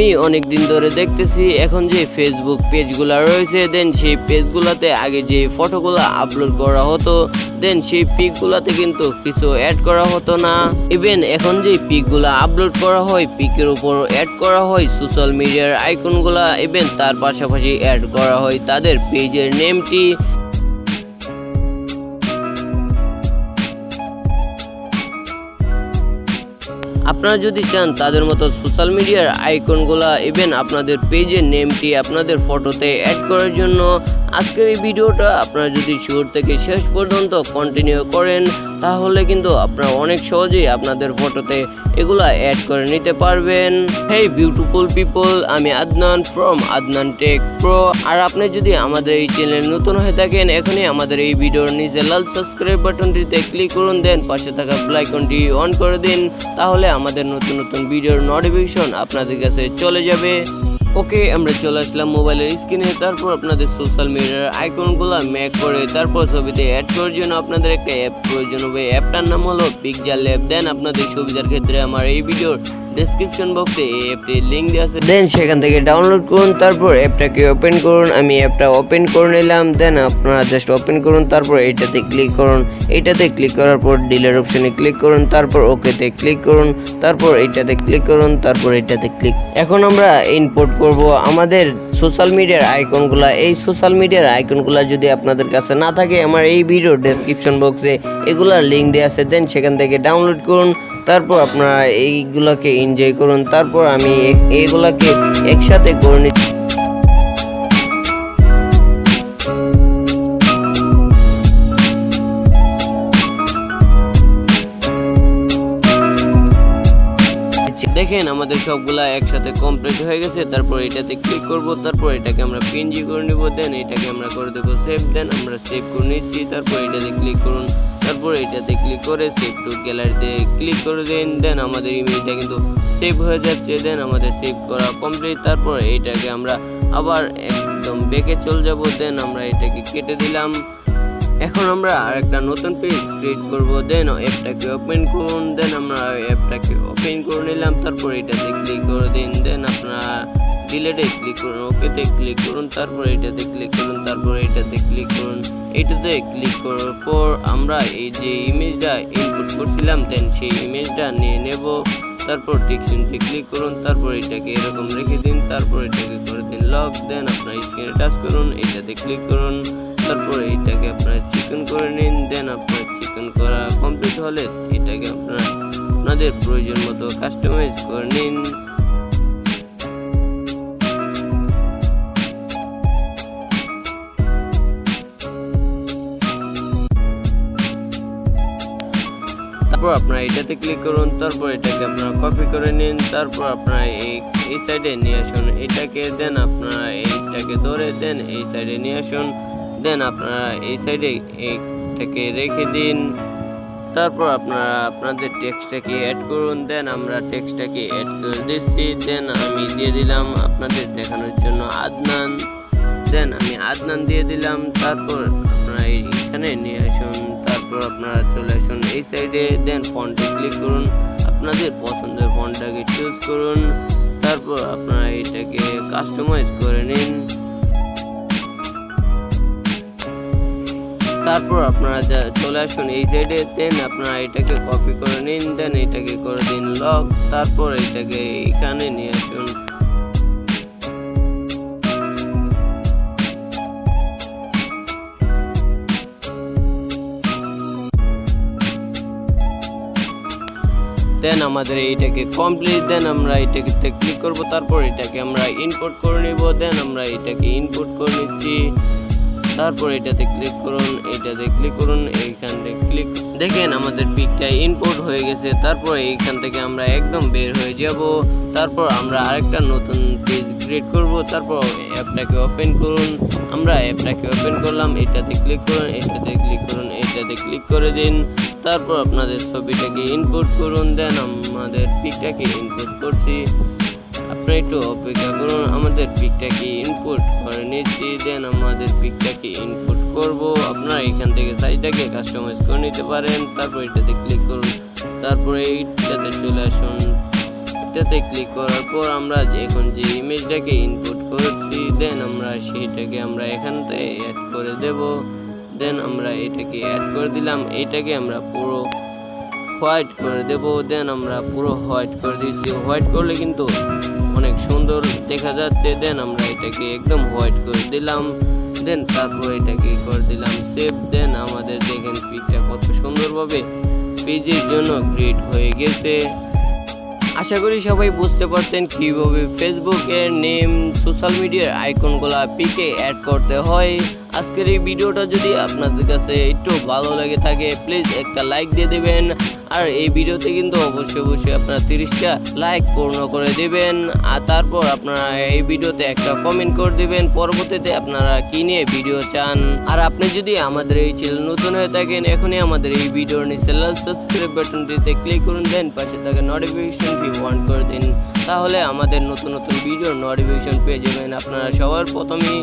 আমি অনেক দিন ধরে দেখতেছি এখন যে ফেসবুক পেজগুলো রয়েছে দেন সেই পেজগুলোতে আগে যে ফটোগুলো আপলোড করা হতো দেন সেই পিকগুলোতে কিন্তু কিছু অ্যাড করা হতো না। ইভেন এখন যে পিকগুলো আপলোড করা হয় পিকের উপর অ্যাড করা হয় সোশ্যাল মিডিয়ার আইকনগুলো, ইভেন তার পাশাপাশি অ্যাড করা হয় তাদের পেজের নেমটি। আপনারা যদি চান তাদের মতো সোশ্যাল মিডিয়ার আইকনগুলা ইভেন আপনাদের পেজের নেমটি আপনাদের ফটোতে অ্যাড করার জন্য আজকের এই ভিডিওটা আপনারা যদি শুরু থেকে শেষ পর্যন্ত কন্টিনিউ করেন তাহলে কিন্তু আপনারা অনেক সহজেই আপনাদের ফটোতে এগুলা অ্যাড করে নিতে পারবেন। হেই বিউটিফুল পিপল, আমি Adnan from Adnan tech pro. আর আপনি যদি আমাদের এই চ্যানেল নতুন হয়ে থাকেন এখনই আমাদের এই ভিডিওর নিচে লাল সাবস্ক্রাইব বাটনটিতে ক্লিক করুন, দেন পাশে থাকা বেল আইকনটি অন করে দিন, তাহলে আমাদের নতুন নতুন ভিডিওর নোটিফিকেশন আপনাদের কাছে চলে যাবে। ওকে, আমরা চলে আসলাম মোবাইলের স্ক্রিনে। তারপর আপনাদের সোশ্যাল মিডিয়ার আইকনগুলো ম্যাক করে তারপর ছবিতে অ্যাড করার জন্য আপনাদের একটা অ্যাপ প্রয়োজন হবে। অ্যাপটার নাম হলো পিক্সেলল্যাব। দেন আপনাদের সুবিধার ক্ষেত্রে আমার এই ভিডিওর ডেসক্রিপশন বক্সে এই অ্যাপটির লিঙ্ক দেওয়া আছে, দেন সেখান থেকে ডাউনলোড করুন। তারপর অ্যাপটাকে ওপেন করুন। আমি অ্যাপটা ওপেন করে নিলাম। দেন আপনারা জাস্ট ওপেন করুন, তারপর এইটাতে ক্লিক করুন। এইটাতে ক্লিক করার পর ডিলেট অপশনে ক্লিক করুন, তারপর ওকেতে ক্লিক করুন, তারপর এইটাতে ক্লিক করুন, তারপর এইটাতে ক্লিক। এখন আমরা ইম্পোর্ট করব আমাদের সোশ্যাল মিডিয়ার আইকনগুলা। এই সোশ্যাল মিডিয়ার আইকনগুলা যদি আপনাদের কাছে না থাকে আমার এই ভিডিও ডেসক্রিপশন বক্সে এগুলার লিঙ্ক দেওয়া আছে, দেন সেখান থেকে ডাউনলোড করুন। তারপর আপনারা এইগুলাকে এনজয় করুন। তারপর আমি এইগুলাকে একসাথে করে নিচ্ছি। দেখেন আমাদের সবগুলা একসাথে কমপ্লিট হয়ে গেছে। তারপর এটাতে ক্লিক করব, তারপর এটাকে আমরা পিএনজি করে নিব, দেন এটাকে আমরা করে দেবো সেভ। দেন আমরা সেভ করে নিচ্ছি। তারপর এটাতে ক্লিক করুন, তারপর এটাতে ক্লিক করে সেভ টু গ্যালারিতে ক্লিক করে দিন। দেন আমাদের ইমেজটা কিন্তু সেভ হয়ে যাচ্ছে। দেন আমাদের সেভ করা কমপ্লিট। তারপর এইটাকে আমরা আবার একদম ব্যাকে চলে যাব। দেন আমরা এটাকে কেটে দিলাম। এখন আমরা আরেকটা নতুন পেজ ক্রিয়েট করব। দেন অ্যাপটাকে ওপেন করুন। দেন আমরা অ্যাপটাকে ওপেন করে নিলাম। তারপর এটাতে ক্লিক করে দিন। দেন আপনারা ডিলেটে ক্লিক করুন, ওকেতে ক্লিক করুন, তারপর এটাতে ক্লিক করুন, তারপর এটাতে ক্লিক করুন। এটাতে ক্লিক করার পর আমরা এই যে ইমেজটা ইনপুট করছিলাম দেন সেই ইমেজটা নিয়ে নেব। তারপর টেক্সটে ক্লিক করুন, তারপর এটাকে এরকম রেখে দিন, তারপর এটাকে করে দিন লক। দেন আপনার স্ক্রিনে টাচ করুন, এটাতে ক্লিক করুন, তারপর এইটাকে আপনারা চিকেন করে নিন। দেন আপনার চিকেন করা কমপ্লিট হলে এটাকে আপনারা আপনাদের প্রয়োজন মতো কাস্টমাইজ করে নিন। তারপর আপনারা এটাতে ক্লিক করুন, তারপর এটাকে আপনারা কপি করে নিন, তারপর আপনারা এই সাইডে নিয়ে আসুন এটাকে। দেন আপনারা এইটাকে ধরে দেন এই সাইডে নিয়ে আসুন। দেন আপনারা এই সাইডে এইটাকে রেখে দিন। তারপর আপনারা আপনাদের টেক্সটটাকে অ্যাড করুন। দেন আমরা টেক্সটটাকে অ্যাড করে দিচ্ছি। দেন আমি দিয়ে দিলাম আপনাদের দেখানোর জন্য আদনান। দেন আমি আদনান দিয়ে দিলাম। তারপর আপনারা এইখানে নিয়ে আসুন। তারপর আপনারা চলে আসুন এই সাইডে। দেন ফন্টে ক্লিক করুন, আপনাদের পছন্দের ফন্টটাকে চুজ করুন। তারপর আপনারা এটাকে কাস্টমাইজ করে নিন। তারপর আপনারা চলে আসুন এই সাইডে। দেন আপনারা এটাকে কপি করে নিন, দেন এটাকে করে দিন লক। তারপর এটাকে এখানে নিয়ে আসুন। দেন আমাদের এইটাকে কমপ্লিট। দেন আমরা এটাকে ক্লিক করব, তারপর এটাকে আমরা ইনপুট করে নিব। দেন আমরা এটাকে ইনপুট করে নিচ্ছি। তারপর এটাতে ক্লিক করুন, এটাতে ক্লিক করুন, এইখানে ক্লিক। দেখেন আমাদের পিকটা ইনপুট হয়ে গেছে। তারপর এইখান থেকে আমরা একদম বের হয়ে যাব। তারপর আমরা আরেকটা নতুন পেজ ক্রিয়েট করব। তারপর অ্যাপটাকে ওপেন করুন। আমরা অ্যাপটাকে ওপেন করলাম, এটাতে ক্লিক করুন, এটাতে ক্লিক করুন, এটাতে ক্লিক করে দিন। তারপর আপনাদের ছবিটাকে ইনপুট করুন। দেন আমাদের পিকটাকে ইনপুট করছি, আপনারা একটু অপেক্ষা করুন। আমাদের পিকটাকে ইনপুট করে নিচ্ছি। দেন আমাদের পিকটাকে ইনপুট করব। আপনারা এখান থেকে সাইজটাকে কাস্টমাইজ করে নিতে পারেন। তারপর এটাতে ক্লিক করুন, তারপরে এইটাতে চলে আসুন। এটাতে ক্লিক করার পর আমরা এখন যে ইমেজটাকে ইনপুট করেছি দেন আমরা সেইটাকে আমরা এখান থেকে অ্যাড করে দেব। দেন আমরা এটাকে অ্যাড করে দিলাম, এটাকে আমরা পুরো হোয়াইট করে দেব। দেন আমরা পুরো হোয়াইট করে দিচ্ছি, হোয়াইট করলে কিন্তু অনেক সুন্দর দেখা যাচ্ছে। দেন আমরা এটাকে একদম হোয়াইট করে দিলাম। দেন তারপর এটাকে করে দিলাম সেভ। দেন আমাদের দেখেন পিকটা কত সুন্দরভাবে পেজের জন্য ক্রিয়েট হয়ে গেছে। আশা করি সবাই বুঝতে পারছেন কিভাবে ফেসবুকের নেম সোশ্যাল মিডিয়ার আইকনগুলা পিকে অ্যাড করতে হয়। আজকের এই ভিডিওটা যদি আপনাদের কাছে একটু ভালো লাগে থাকে প্লিজ একটা লাইক দিয়ে দেবেন। আর এই ভিডিওতে কিন্তু অবশ্যই আপনারা 30টা লাইক পূর্ণ করে দেবেন। আর তারপর আপনারা এই ভিডিওতে একটা কমেন্ট করে দেবেন পরবর্তীতে আপনারা কি নিয়ে ভিডিও চান। আর আপনি যদি আমাদের এই চ্যানেল নতুন হয়ে থাকেন এখনই আমাদের এই ভিডিওর নিচে লাল সাবস্ক্রাইব বাটনটিতে ক্লিক করুন, দেন পাশে থাকা নোটিফিকেশনটি অন করে দিন, তাহলে আমাদের নতুন ভিডিওর নোটিফিকেশন পেয়ে যাবেন আপনারা সবার প্রথমেই।